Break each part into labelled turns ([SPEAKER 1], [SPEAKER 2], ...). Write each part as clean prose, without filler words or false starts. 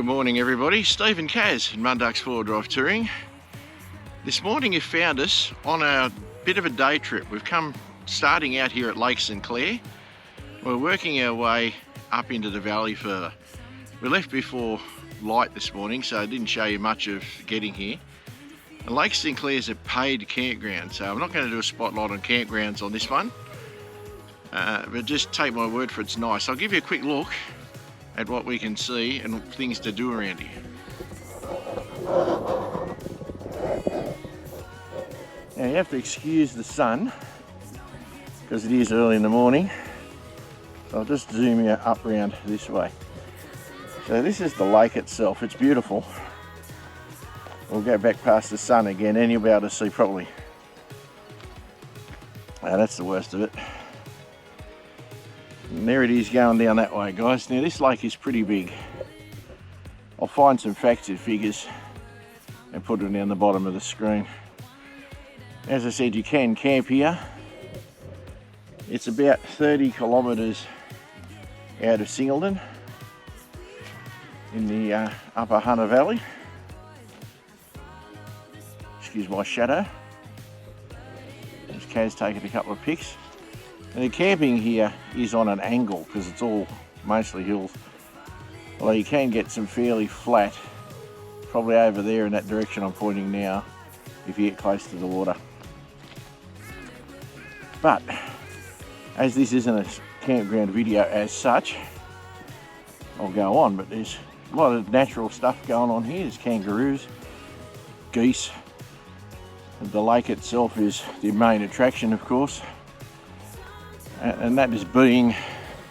[SPEAKER 1] morning everybody, Steve and Kaz in Munduk's 4-Drive Touring. This morning you found us on a bit of a day trip. We've come starting out here at Lake Sinclair. We're working our way up into the valley further. We left before light this morning, so I didn't show you much of getting here. And Lake Sinclair is a paid campground, so I'm not going to do a spotlight on campgrounds on this one. But just take my word for it's nice. I'll give you a quick look at what we can see and things to do around here. Now you have to excuse the sun because it is early in the morning. So I'll just zoom you up around this way. So this is the lake itself. It's beautiful. We'll go back past the sun again and you'll be able to see properly. That's the worst of it. And there it is going down that way, guys. Now this lake is pretty big. I'll find some facts and figures and put it down the bottom of the screen. As I said, you can camp here. It's about 30 kilometres out of Singleton in the upper Hunter Valley. Excuse my shadow. There's Kaz taking a couple of pics. And the camping here is on an angle because it's all mostly hills. Although you can get some fairly flat, probably over there in that direction I'm pointing now, if you get close to the water. But as this isn't a campground video as such, I'll go on, but there's a lot of natural stuff going on here. There's kangaroos, geese, and the lake itself is the main attraction, of course. And that is being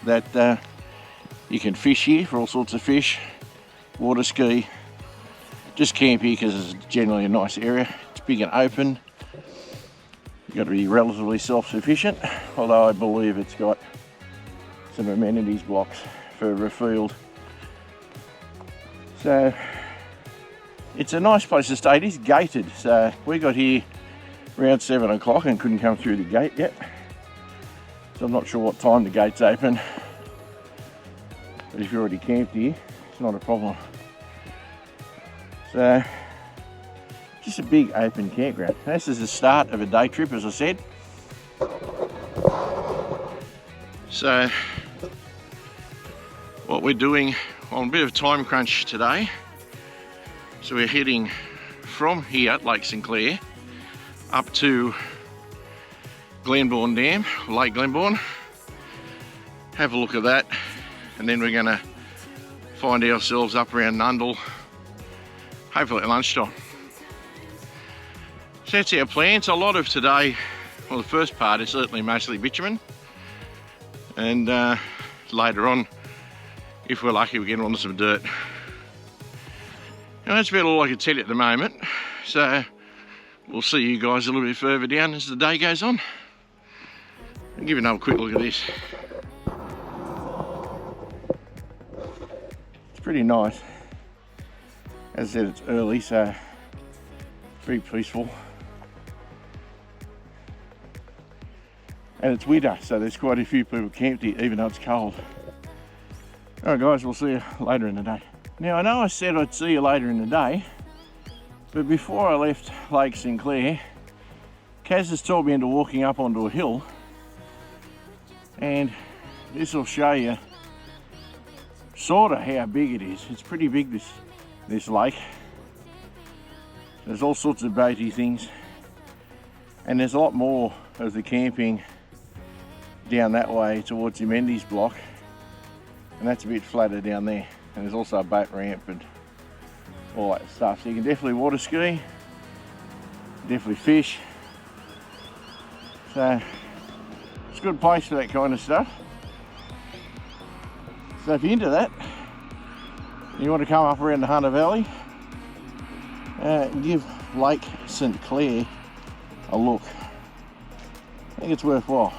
[SPEAKER 1] that you can fish here for all sorts of fish, water ski, just camp here because it's generally a nice area. It's big and open. You've got to be relatively self-sufficient, although I believe it's got some amenities blocks further afield. So it's a nice place to stay. It is gated, so we got here around 7 o'clock and couldn't come through the gate yet. So I'm not sure what time the gates open, but if you're already camped here, it's not a problem. So, just a big open campground. This is the start of a day trip, as I said. So, what we're doing on a bit of a time crunch today, so we're heading from here at Lake Sinclair up to Glenbawn Dam, Lake Glenbawn. Have a look at that, and then we're going to find ourselves up around Nundle, hopefully at lunchtime. So that's our plans. A lot of today, well, the first part is certainly mostly bitumen, and later on, if we're lucky, we get onto some dirt. And that's about all I can tell you at the moment. So we'll see you guys a little bit further down as the day goes on. I'll give you another quick look at this. It's pretty nice. As I said, it's early, so very peaceful. And it's winter, so there's quite a few people camped here, even though it's cold. Alright guys, we'll see you later in the day. Now I know I said I'd see you later in the day, but before I left Lake Sinclair, Kaz has told me into walking up onto a hill. And this will show you sort of how big it is. It's pretty big, this lake. There's all sorts of boaty things, and there's a lot more of the camping down that way towards the Mendy's block, and that's a bit flatter down there. And there's also a boat ramp and all that stuff, so you can definitely water ski, definitely fish. So it's a good place for that kind of stuff. So if you're into that, you want to come up around the Hunter Valley, give Lake Sinclair a look. I think it's worthwhile.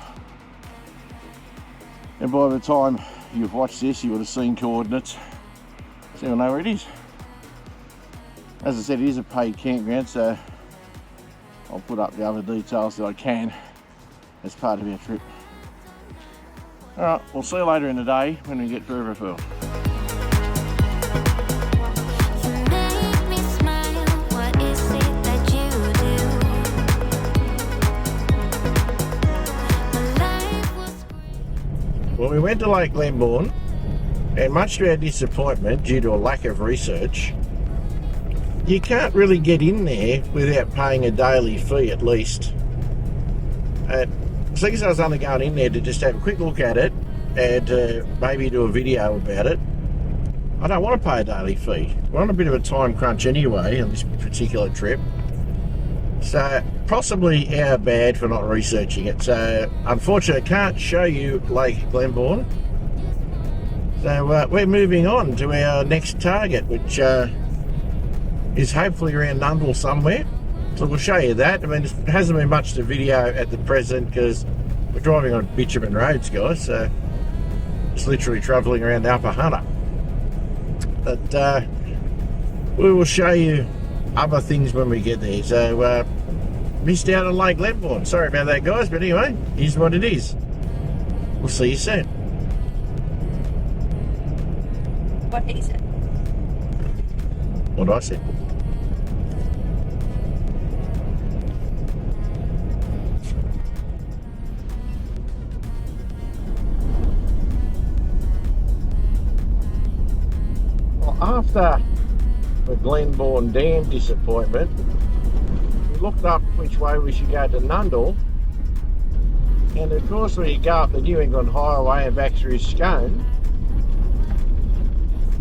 [SPEAKER 1] And by the time you've watched this, you would have seen coordinates, so you'll know where it is. As I said, it is a paid campground, so I'll put up the other details that I can as part of our trip. Alright, we'll see you later in the day when we get further afield. went to Lake Glenbawn, and much to our disappointment, due to a lack of research, you can't really get in there without paying a daily fee at least. So I was only going in there to just have a quick look at it and maybe do a video about it. I don't want to pay a daily fee. We're on a bit of a time crunch anyway on this particular trip. So possibly our bad for not researching it. So unfortunately I can't show you Lake Glenbawn. So we're moving on to our next target, which is hopefully around Nundle somewhere. So we'll show you that. I mean, it hasn't been much to video at the present because we're driving on bitumen roads, guys. So it's literally travelling around the Upper Hunter. But we will show you other things when we get there. So missed out on Lake Glenbawn. Sorry about that, guys. But anyway, here's what it is. We'll see you soon.
[SPEAKER 2] What he said.
[SPEAKER 1] What I said. Well, after the Glenbawn Dam disappointment, we looked up which way we should go to Nundle, and of course when you go up the New England Highway and back through Scone,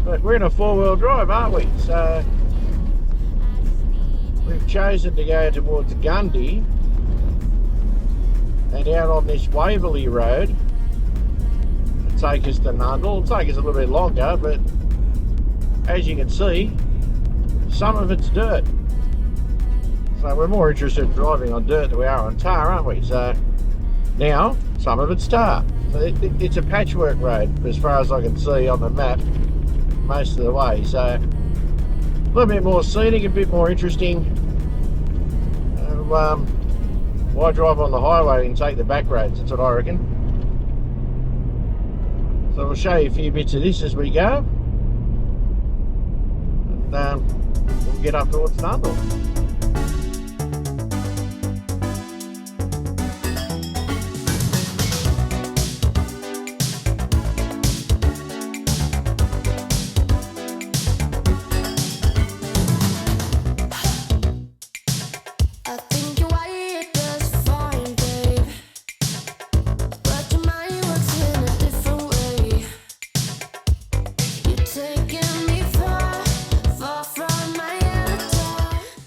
[SPEAKER 1] but we're in a four-wheel drive, aren't we? So we've chosen to go towards Gundy and out on this Waverley Road to take us to Nundle. It'll take us a little bit longer, but as you can see, some of it's dirt. So we're more interested in driving on dirt than we are on tar, aren't we? So now, some of it's tar. So it's a patchwork road as far as I can see on the map most of the way. So a little bit more scenic, a bit more interesting. Why drive on the highway and take the back roads? That's what I reckon. So we'll show you a few bits of this as we go. And we'll get up towards Nundle.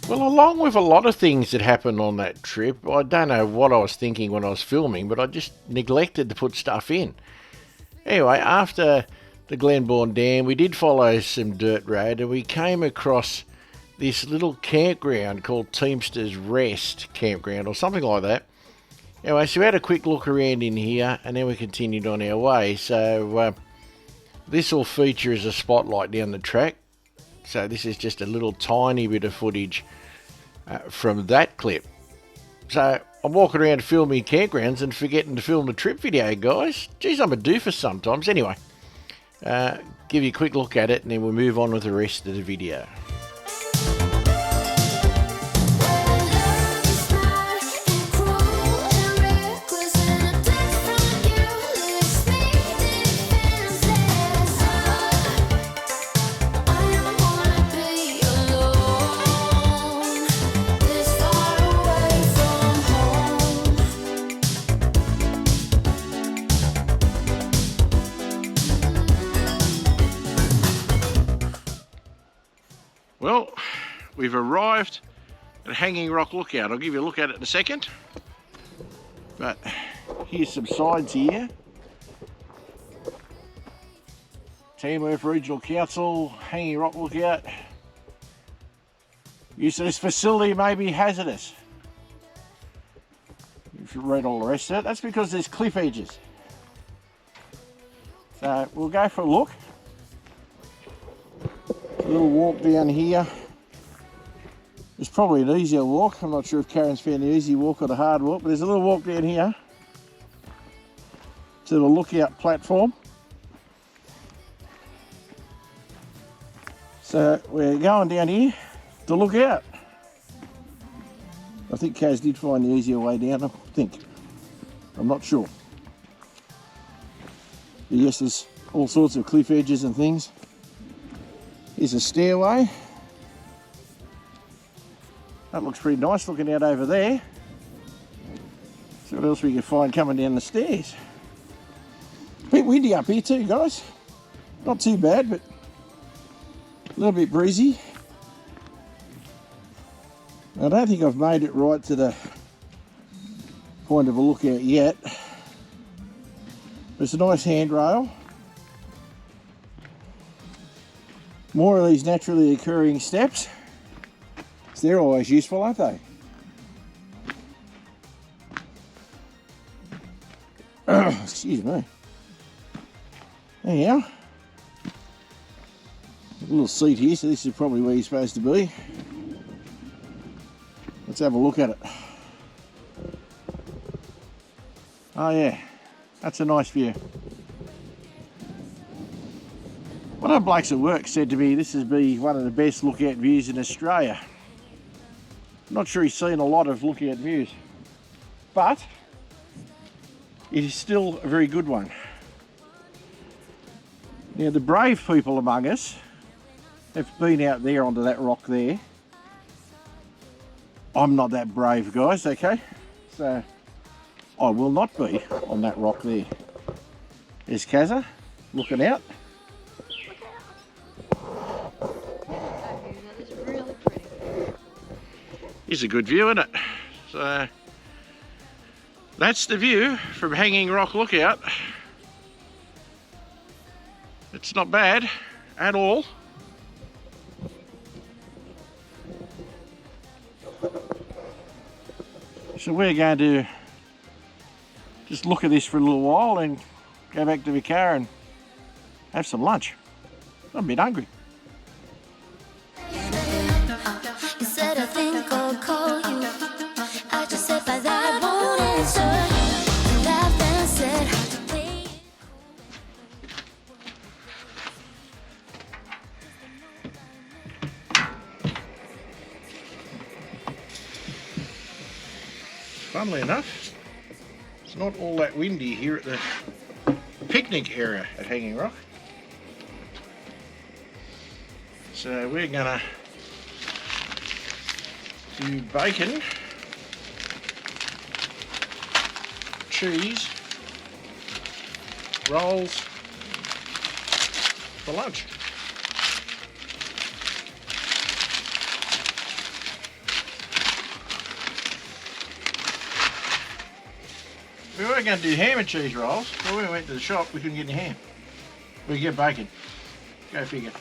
[SPEAKER 1] Well, along with a lot of things that happened on that trip, I don't know what I was thinking when I was filming, but I just neglected to put stuff in. Anyway, after the Glenbawn Dam, we did follow some dirt road and we came across this little campground called Teamsters Rest Campground or something like that. Anyway, so we had a quick look around in here and then we continued on our way. So this will feature as a spotlight down the track. So this is just a little tiny bit of footage from that clip. So I'm walking around filming campgrounds and forgetting to film the trip video, guys. Geez, I'm a doofus sometimes. Anyway, give you a quick look at it and then we'll move on with the rest of the video. Well, we've arrived at Hanging Rock Lookout. I'll give you a look at it in a second. But here's some signs here. Tamworth Regional Council, Hanging Rock Lookout. Use of this facility may be hazardous. If you read all the rest of it, that's because there's cliff edges. So we'll go for a look. A little walk down here. It's probably an easier walk. I'm not sure if Karen's found the easy walk or the hard walk, but there's a little walk down here to the lookout platform. So we're going down here to look out. I think Kaz did find the easier way down, I think. I'm not sure. Yes, there's all sorts of cliff edges and things. Here's a stairway. That looks pretty nice looking out over there. See what else we can find coming down the stairs. A bit windy up here too, guys. Not too bad, but a little bit breezy. I don't think I've made it right to the point of a lookout yet. There's a nice handrail. More of these naturally occurring steps. So they're always useful, aren't they? Excuse me. Anyhow, a little seat here, so this is probably where you're supposed to be. Let's have a look at it. Oh yeah, that's a nice view. One of the blokes at work said to me this would be one of the best lookout views in Australia. I'm not sure he's seen a lot of lookout views, but it is still a very good one. Now the brave people among us have been out there onto that rock there. I'm not that brave, guys, okay? So I will not be on that rock there. There's Kazza looking out.
[SPEAKER 2] That is really pretty.
[SPEAKER 1] It's a good view, isn't it? So that's the view from Hanging Rock Lookout. It's not bad at all. So we're going to just look at this for a little while and go back to the car and have some lunch. I'm a bit hungry.
[SPEAKER 3] You said I think I'll call you. I just said by that I won't answer. You laughed and said wait.
[SPEAKER 1] Funnily enough, it's not all that windy here at the picnic area at Hanging Rock. So we're gonna do bacon, cheese, rolls for lunch. We were going to do ham and cheese rolls, but when we went to the shop we couldn't get any ham. We could get bacon. Go figure.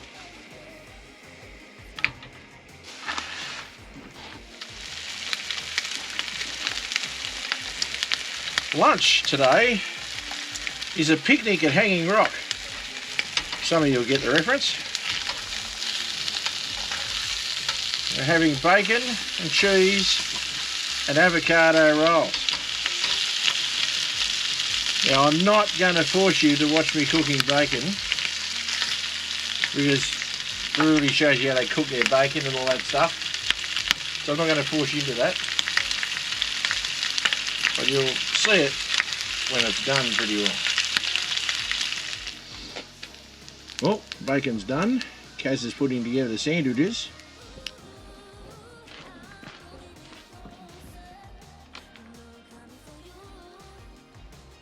[SPEAKER 1] Lunch today is a picnic at Hanging Rock. Some of you will get the reference. We're having bacon and cheese and avocado rolls. Now I'm not going to force you to watch me cooking bacon because it really shows you how they cook their bacon and all that stuff. So I'm not going to force you into that. But you'll see it when it's done pretty well. Well, bacon's done. Kaz is putting together the sandwiches.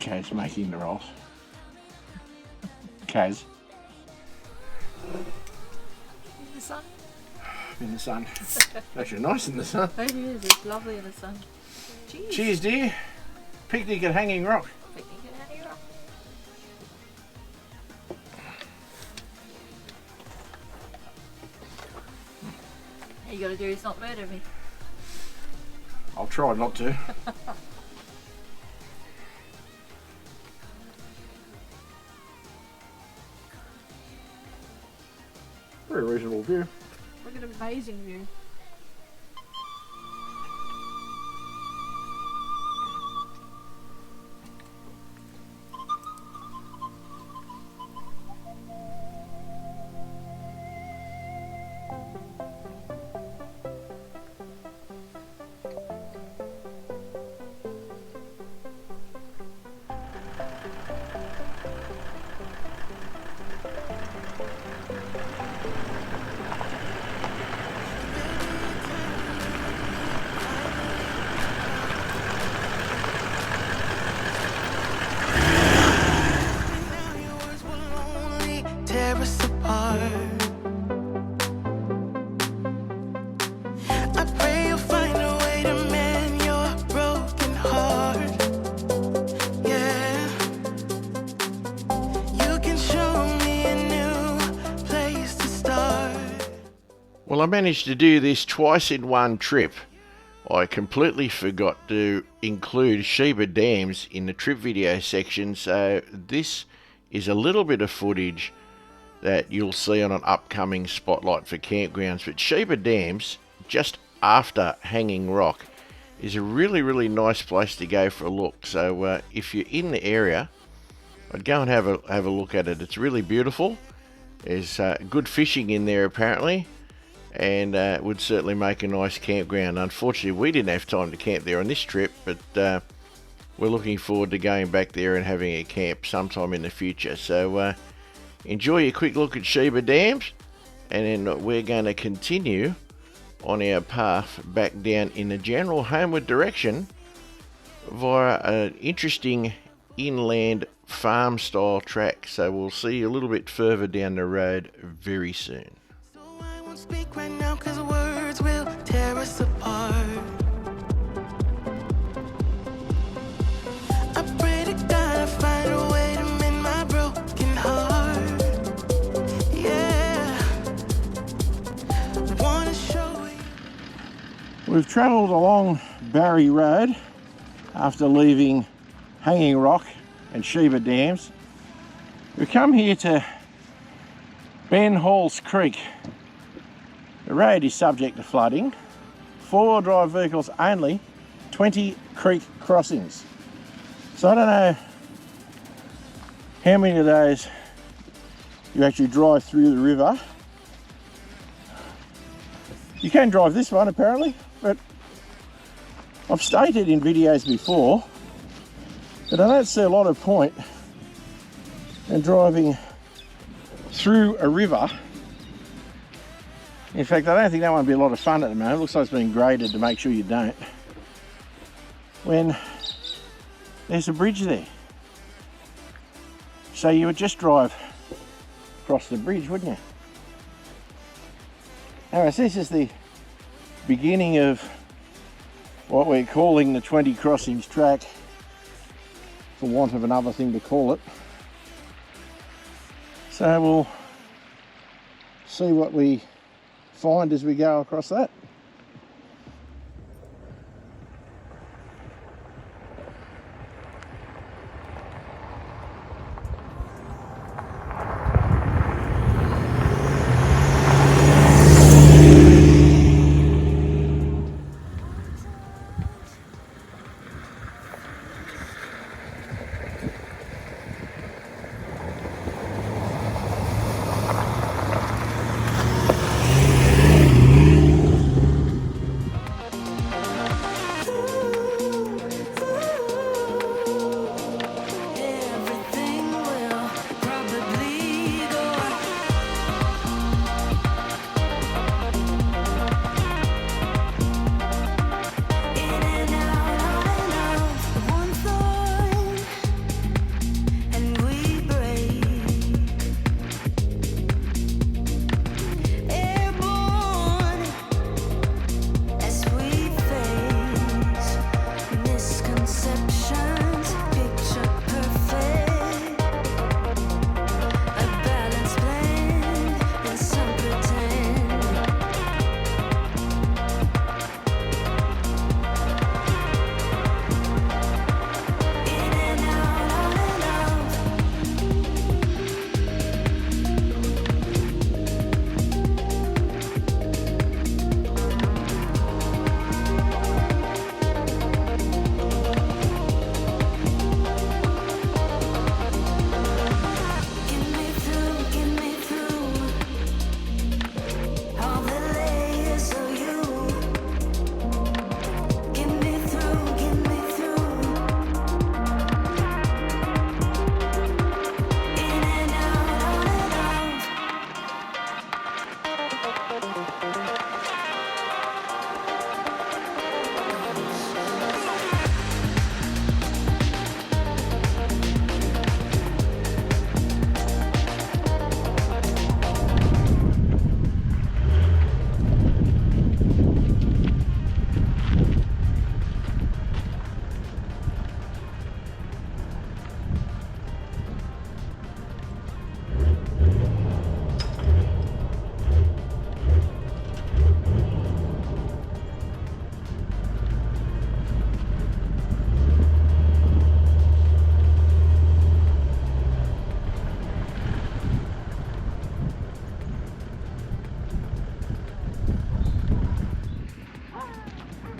[SPEAKER 1] Kaz making the rolls. Kaz.
[SPEAKER 2] In the sun.
[SPEAKER 1] In the sun. Actually nice in the sun.
[SPEAKER 2] It is, it's lovely in the sun. Cheers.
[SPEAKER 1] Cheers, dear. Picnic at Hanging Rock.
[SPEAKER 2] Picnic at Hanging Rock. All you gotta do is not murder me.
[SPEAKER 1] I'll try not to. Very reasonable view.
[SPEAKER 2] Look at an amazing view.
[SPEAKER 1] Well, I managed to do this twice in one trip. I completely forgot to include Sheba Dams in the trip video section, so this is a little bit of footage that you'll see on an upcoming spotlight for campgrounds. But Sheba Dams, just after Hanging Rock, is a really nice place to go for a look. So if you're in the area, I'd go and have a look at it. It's really beautiful. There's good fishing in there apparently, and would certainly make a nice campground. Unfortunately, we didn't have time to camp there on this trip, but we're looking forward to going back there and having a camp sometime in the future. So enjoy a quick look at Sheba Dams, and then we're going to continue on our path back down in the general homeward direction via an interesting inland farm style track. So we'll see you a little bit further down the road very soon.
[SPEAKER 4] So I won't speak right now, 'cause words will tear us apart. I pray to God I find a way to mend my broken heart. Yeah, wanna show you.
[SPEAKER 1] We've travelled along Barry Road after leaving Hanging Rock and Sheba Dams. We come here to Ben Halls Creek. The road is subject to flooding. Four-wheel drive vehicles only, 20 creek crossings. So I don't know how many of those you actually drive through the river. You can drive this one apparently, but I've stated in videos before that I don't see a lot of point in driving through a river. In fact, I don't think that one would be a lot of fun at the moment. It looks like it's been graded to make sure you don't. When there's a bridge there. So you would just drive across the bridge, wouldn't you? Anyway, so this is the beginning of what we're calling the 20 crossings track, for want of another thing to call it. So we'll see what we find as we go across that.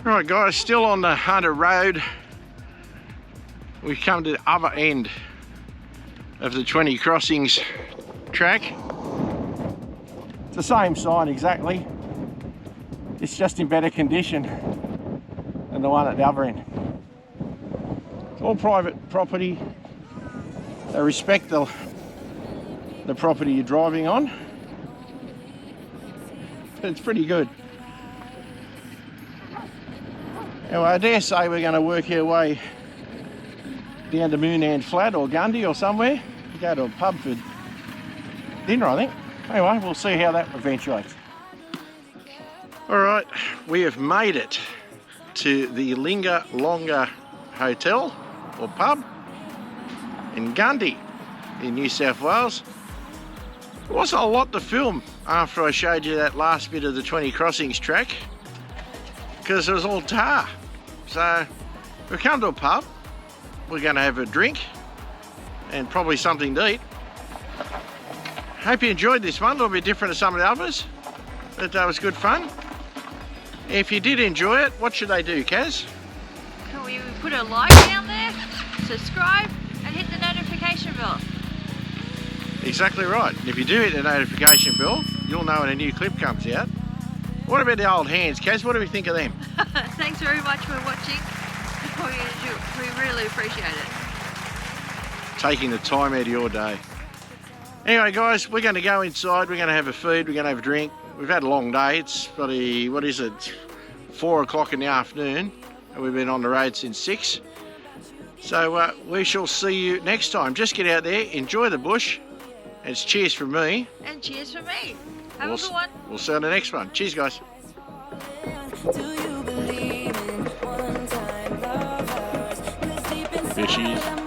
[SPEAKER 1] Right guys, still on the Hunter Road. We've come to the other end of the 20 Crossings track. It's the same sign exactly. It's just in better condition than the one at the other end. It's all private property. They respect the property you're driving on. But it's pretty good. Anyway, I dare say we're going to work our way down to Moonand Flat or Gundy or somewhere. Go to a pub for dinner, I think. Anyway, we'll see how that eventuates. Alright, we have made it to the Linga Longa Hotel or pub in Gundy in New South Wales. There wasn't a lot to film after I showed you that last bit of the 20 Crossings track because it was all tar. So we've come to a pub, we're going to have a drink and probably something to eat. Hope you enjoyed this one, a little bit different to some of the others, but that was good fun. If you did enjoy it, what should they do, Kaz?
[SPEAKER 2] Can we put a like down there, subscribe and hit the notification bell?
[SPEAKER 1] Exactly right. If you do hit the notification bell, you'll know when a new clip comes out. What about the old hands, Kaz? What do we think of them?
[SPEAKER 2] Thanks very much for watching. We really appreciate it.
[SPEAKER 1] Taking the time out of your day. Anyway guys, we're going to go inside, we're going to have a feed, we're going to have a drink. We've had a long day, it's bloody, what is it, 4 o'clock in the afternoon, and we've been on the road since 6. So we shall see you next time. Just get out there, enjoy the bush, and it's cheers from me.
[SPEAKER 2] And cheers from me. Have a good one.
[SPEAKER 1] We'll see you on the next one. Cheers guys.
[SPEAKER 3] Do you believe in one-time lovers? 'Cause deep inside
[SPEAKER 1] Fishies.
[SPEAKER 3] I'm